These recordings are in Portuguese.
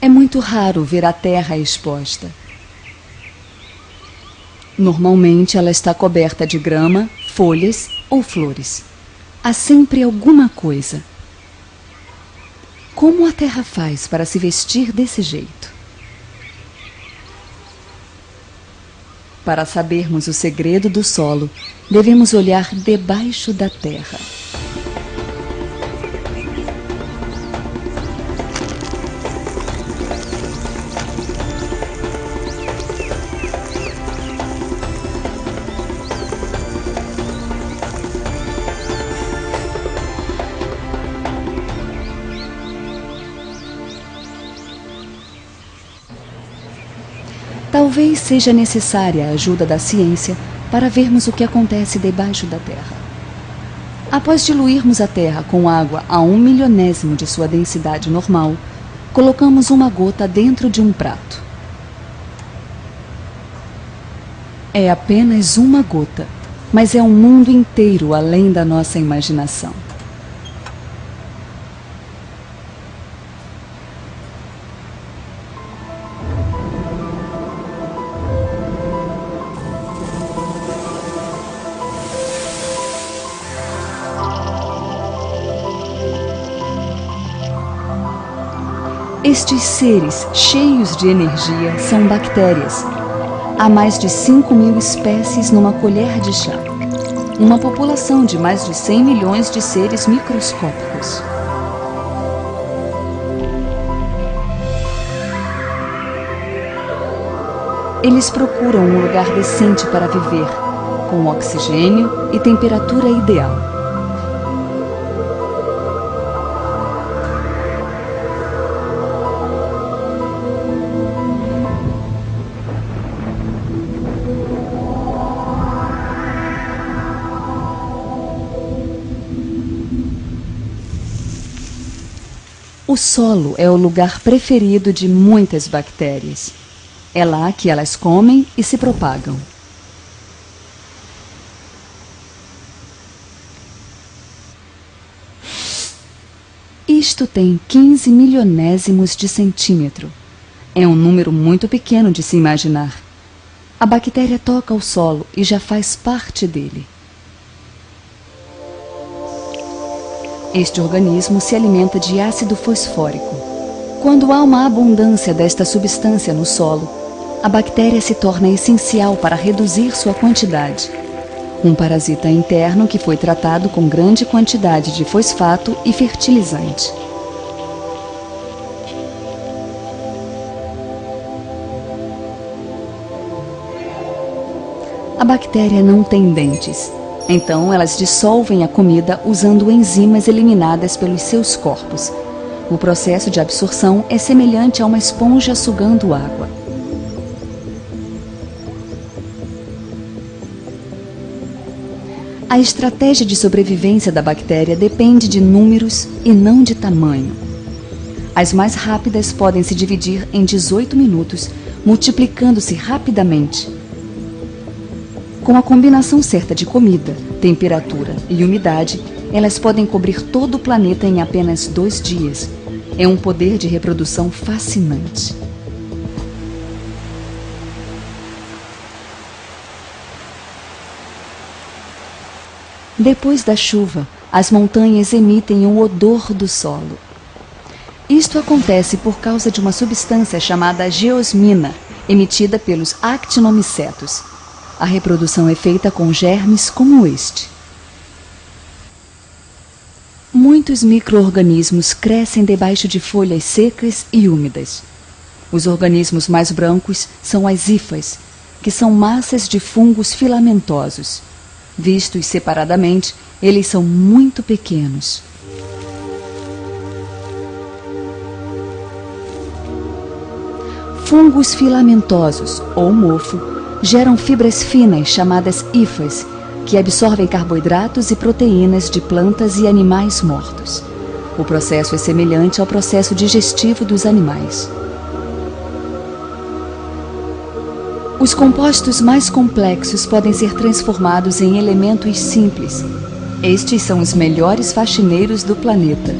É muito raro ver a terra exposta. Normalmente ela está coberta de grama, folhas ou flores. Há sempre alguma coisa. Como a terra faz para se vestir desse jeito? Para sabermos o segredo do solo, devemos olhar debaixo da terra. Talvez seja necessária a ajuda da ciência para vermos o que acontece debaixo da terra. Após diluirmos a terra com água a 1/1000º de sua densidade normal, colocamos uma gota dentro de um prato. É apenas uma gota, mas é um mundo inteiro além da nossa imaginação. Estes seres cheios de energia são bactérias. Há mais de 5.000 espécies numa colher de chá. Uma população de mais de 100 milhões de seres microscópicos. Eles procuram um lugar decente para viver, com oxigênio e temperatura ideal. O solo é o lugar preferido de muitas bactérias. É lá que elas comem e se propagam. Isto tem 15 milionésimos de centímetro. É um número muito pequeno de se imaginar. A bactéria toca o solo e já faz parte dele. Este organismo se alimenta de ácido fosfórico. Quando há uma abundância desta substância no solo, a bactéria se torna essencial para reduzir sua quantidade. Um parasita interno que foi tratado com grande quantidade de fosfato e fertilizante. A bactéria não tem dentes. Então, elas dissolvem a comida usando enzimas eliminadas pelos seus corpos. O processo de absorção é semelhante a uma esponja sugando água. A estratégia de sobrevivência da bactéria depende de números e não de tamanho. As mais rápidas podem se dividir em 18 minutos, multiplicando-se rapidamente. Com a combinação certa de comida, temperatura e umidade, elas podem cobrir todo o planeta em apenas 2 dias. É um poder de reprodução fascinante. Depois da chuva, as montanhas emitem o odor do solo. Isto acontece por causa de uma substância chamada geosmina, emitida pelos actinomicetos. A reprodução é feita com germes como este. Muitos micro-organismos crescem debaixo de folhas secas e úmidas. Os organismos mais brancos são as hifas, que são massas de fungos filamentosos. Vistos separadamente, eles são muito pequenos. Fungos filamentosos, ou mofo, geram fibras finas chamadas hifas, que absorvem carboidratos e proteínas de plantas e animais mortos. O processo é semelhante ao processo digestivo dos animais. Os compostos mais complexos podem ser transformados em elementos simples. Estes são os melhores faxineiros do planeta.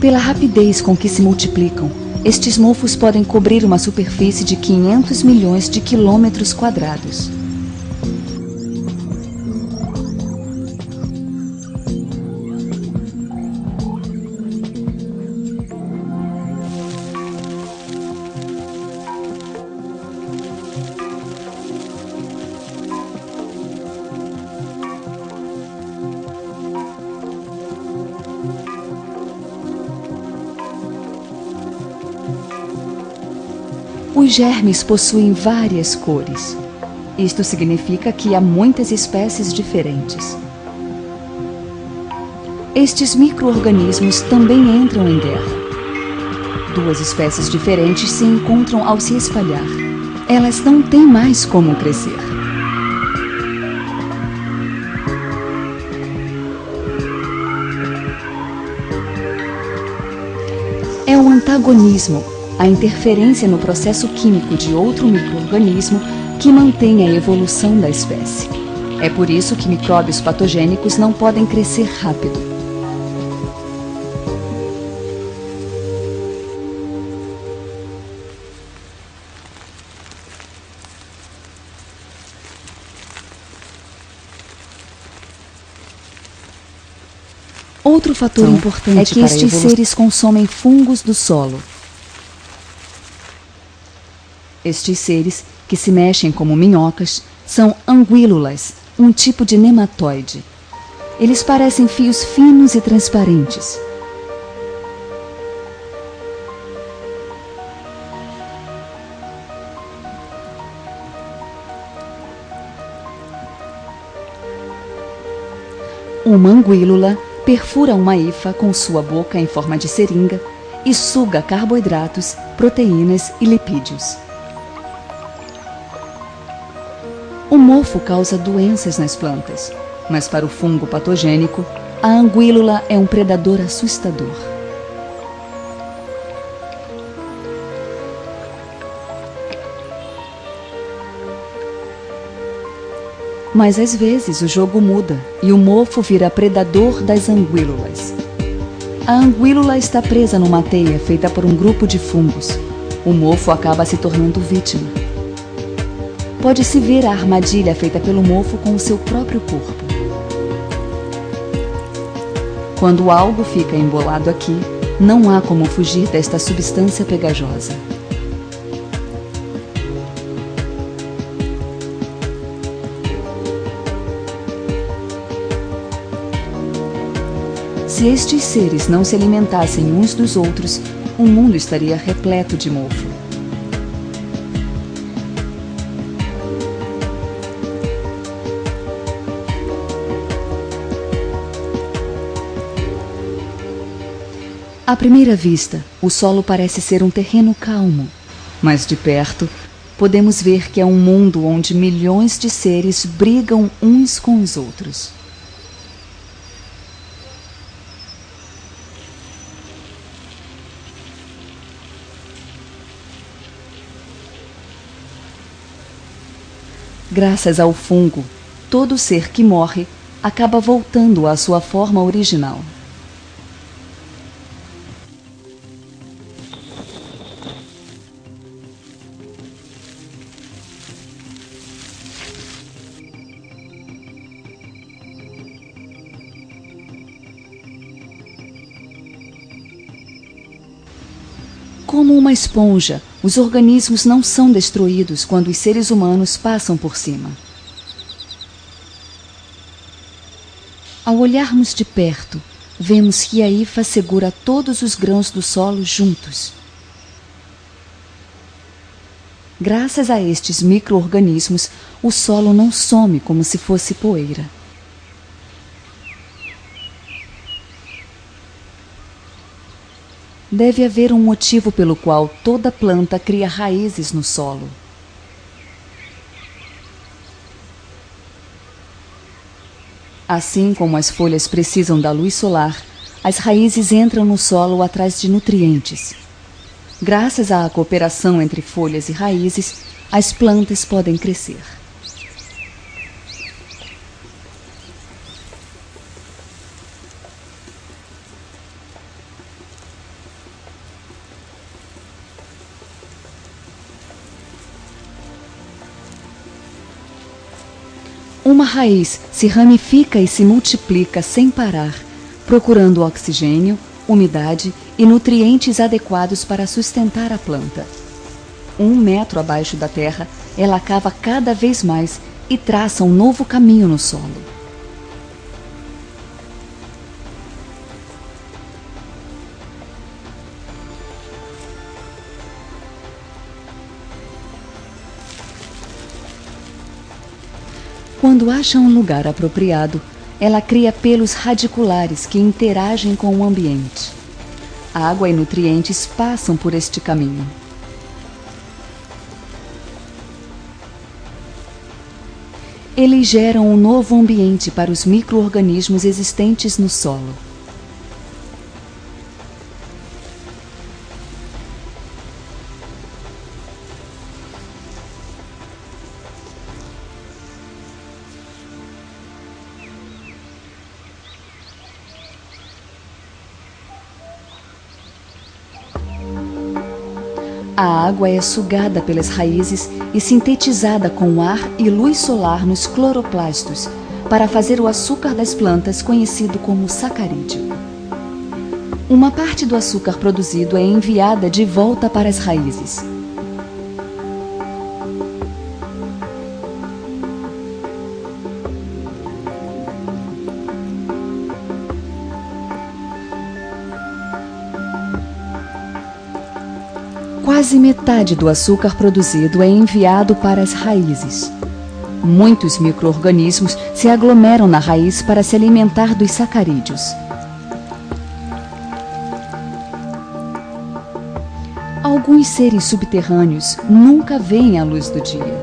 Pela rapidez com que se multiplicam, Estes mofos podem cobrir uma superfície de 500 milhões de quilômetros quadrados. Os germes possuem várias cores. Isto significa que há muitas espécies diferentes. Estes micro-organismos também entram em guerra. Duas espécies diferentes se encontram ao se espalhar. Elas não têm mais como crescer. É o antagonismo, a interferência no processo químico de outro micro-organismo que mantém a evolução da espécie. É por isso que micróbios patogênicos não podem crescer rápido. Outro fator importante é que estes seres consomem fungos do solo. Estes seres, que se mexem como minhocas, são anguílulas, um tipo de nematóide. Eles parecem fios finos e transparentes. Uma anguílula perfura uma hifa com sua boca em forma de seringa e suga carboidratos, proteínas e lipídios. O mofo causa doenças nas plantas, mas para o fungo patogênico, a anguílula é um predador assustador. Mas às vezes o jogo muda e o mofo vira predador das anguílulas. A anguílula está presa numa teia feita por um grupo de fungos. O mofo acaba se tornando vítima. Pode-se ver a armadilha feita pelo mofo com o seu próprio corpo. Quando algo fica embolado aqui, não há como fugir desta substância pegajosa. Se estes seres não se alimentassem uns dos outros, o mundo estaria repleto de mofo. À primeira vista, o solo parece ser um terreno calmo, mas de perto podemos ver que é um mundo onde milhões de seres brigam uns com os outros. Graças ao fungo, todo ser que morre acaba voltando à sua forma original. Como uma esponja, os organismos não são destruídos quando os seres humanos passam por cima. Ao olharmos de perto, vemos que a hifa segura todos os grãos do solo juntos. Graças a estes micro-organismos, o solo não some como se fosse poeira. Deve haver um motivo pelo qual toda planta cria raízes no solo. Assim como as folhas precisam da luz solar, as raízes entram no solo atrás de nutrientes. Graças à cooperação entre folhas e raízes, as plantas podem crescer. Uma raiz se ramifica e se multiplica sem parar, procurando oxigênio, umidade e nutrientes adequados para sustentar a planta. 1 metro abaixo da terra, ela cava cada vez mais e traça um novo caminho no solo. Quando acha um lugar apropriado, ela cria pelos radiculares que interagem com o ambiente. Água e nutrientes passam por este caminho. Eles geram um novo ambiente para os micro-organismos existentes no solo. A água é sugada pelas raízes e sintetizada com ar e luz solar nos cloroplastos para fazer o açúcar das plantas, conhecido como sacarídeo. Uma parte do açúcar produzido é enviada de volta para as raízes. Quase metade do açúcar produzido é enviado para as raízes. Muitos micro-organismos se aglomeram na raiz para se alimentar dos sacarídeos. Alguns seres subterrâneos nunca veem a luz do dia.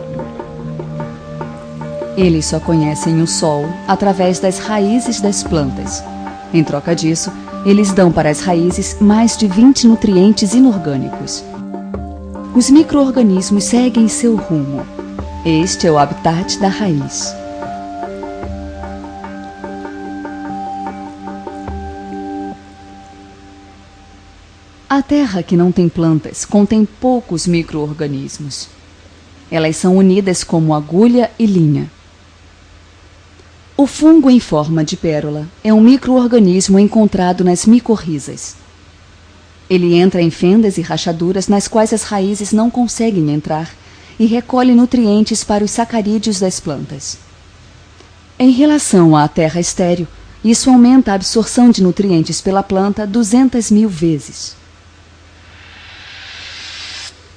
Eles só conhecem o sol através das raízes das plantas. Em troca disso, eles dão para as raízes mais de 20 nutrientes inorgânicos. Os micro-organismos seguem seu rumo. Este é o habitat da raiz. A terra que não tem plantas contém poucos micro-organismos. Elas são unidas como agulha e linha. O fungo em forma de pérola é um micro-organismo encontrado nas micorrizas. Ele entra em fendas e rachaduras nas quais as raízes não conseguem entrar e recolhe nutrientes para os sacarídeos das plantas. Em relação à terra estéril, isso aumenta a absorção de nutrientes pela planta 200.000 vezes.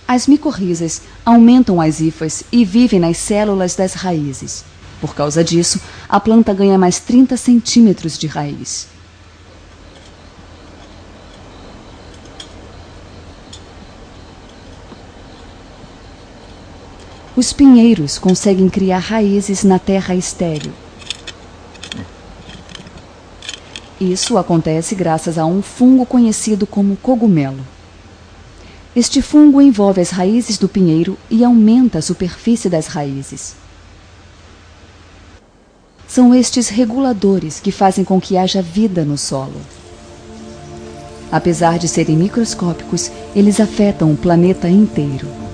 As micorrizas aumentam as hifas e vivem nas células das raízes. Por causa disso, a planta ganha mais 30 centímetros de raiz. Os pinheiros conseguem criar raízes na terra estéril. Isso acontece graças a um fungo conhecido como cogumelo. Este fungo envolve as raízes do pinheiro e aumenta a superfície das raízes. São estes reguladores que fazem com que haja vida no solo. Apesar de serem microscópicos, eles afetam o planeta inteiro.